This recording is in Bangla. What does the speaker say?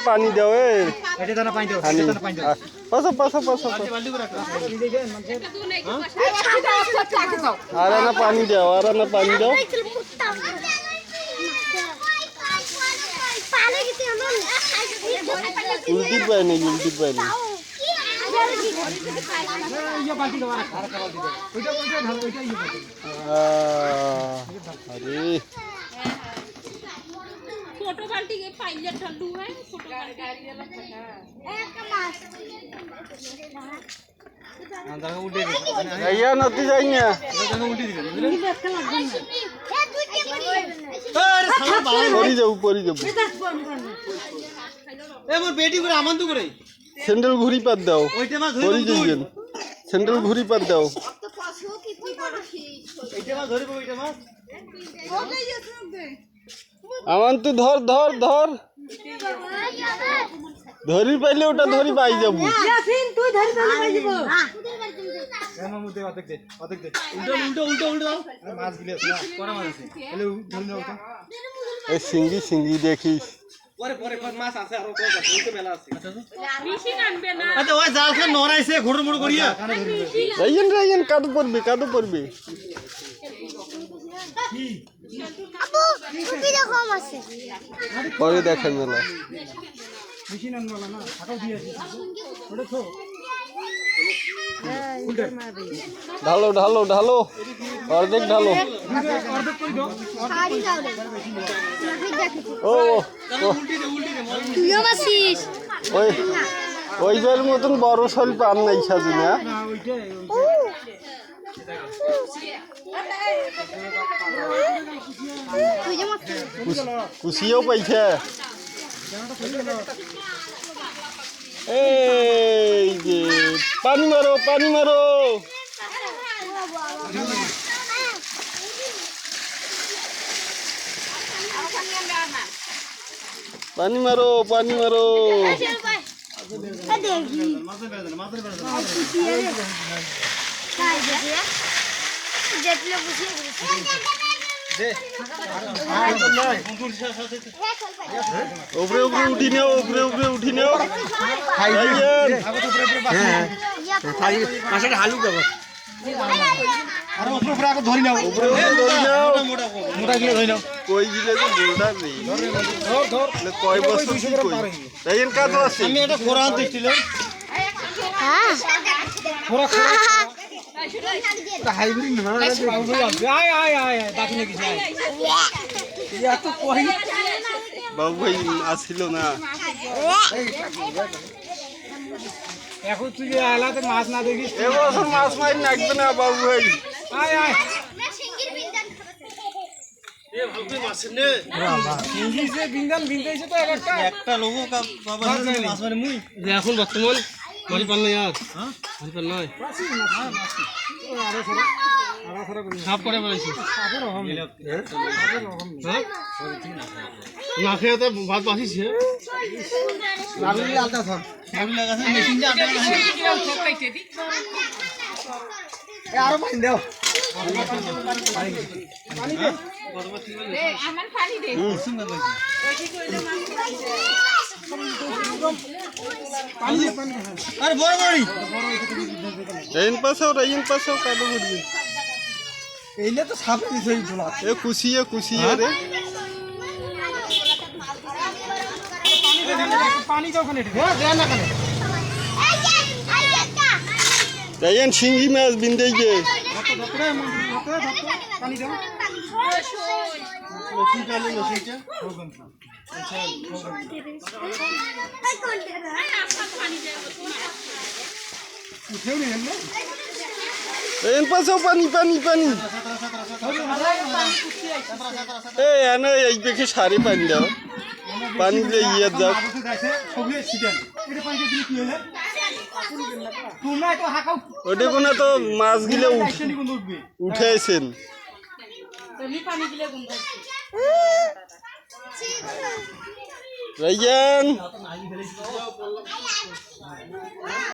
पानी दो पासो पासो पासो अरे ना पानी दो उल्टी पानी अरे फोटो बाल्टी के पाइले ठंडू है फोटो गाड़ी वाला भैया नती जाइए परी जाऊ बेटी করে আমন্ত করে স্যান্ডেল ঘুরি পাত দাও ওইটা মাছ পরি যাইবেন স্যান্ডেল ঘুরি পাত দাও এইটা মাছ ধরিব ওইটা মাছ আমান তুই ধর ধর ধর ধরি পাইলে ওটা ধরি পাই যাবো তুই ধরি পাই যাব মামু দে অর্ধেক দে উল্টো উল্টো উল্টো মাছ গিলে আছে না কোরা মাছ আছে তাহলে ধরি নাও তো এই সিঙ্গি দেখিস পরে মাছ আছে আর কত আছে ওইটা মেলা আছে মিশিং আনবে না আচ্ছা ওই জাল খান নরাইছে ঘুরর মুড় করিয়া রাইন কাদু পড়বে আপু টুপি দেখো আছে পরে দেখেন মেলা মেশিন আনবা না হাতাও দিয়েছি ওটা তো ঢালো অর্ধেক ঢালো শাড়ি দাও রে ও উল্টি দে তুইও মাসিস ওই বের মতন বড় শোল পান নাই সাজি না কুচিও পাইছে এই যে পানি মারো পানি মারো উপরে উঠি নেও হালু দেব আর উপরে আগে ধরি নাও মোটা গিয়ে ধরি নাও কই গিলে তো বোলডার নেই ধর কয় বছর কি কই তাইন কাজ আছে আমি এটা কোরআন দেখছিলাম হ্যাঁ খোরা হাইব্রিড না আয় বাকি নাকি যায় ইয়া তো কই বাবু ভাই আসিল না এখন তুই যে আলাতে মাছ না দেখিস এবছর মাছ মাই নাকবে না বাবু ভাই আয় সিঙ্গির বিন্দান এ ভাবি মাছ নে সিঙ্গি সে বিন্দান বিন্দাইছে তো একটা লোগো কা বাবা মাছ মানে মুই যে এখন বর্তমান মারি পাল না यार হ্যাঁ মারি পাল নাই আরে সাপ করে বলেছি সাপের রকম হ্যাঁ না খেয়ে তো ভাত বাসিছে লাগলি আলতা থাম লাগলি লাগাছে মেশিন যা আটা খাইতে দি এ আরো পানি দাও পানি দে আমার পানি দে সুন্দর লাগছে আরে বড় বড়ি রাইন পাসাও কাদু করবি এইলে তো সাপে দিছে এই ঝোলা এ কুচিয়ে রে পানি দাও খানে হ্যাঁ দেন না খানে রাইন শিঙ্গি মাছ বিন্দেই যে পানি দাও রাইন পাসাও পানি এনে এই দেখে সারি পানি দাও পানি দিয়ে ইয়ে যাও ওটা কোনো তো মাছ গিলে উঠেছেন পানি দিলে গুণ রাইজান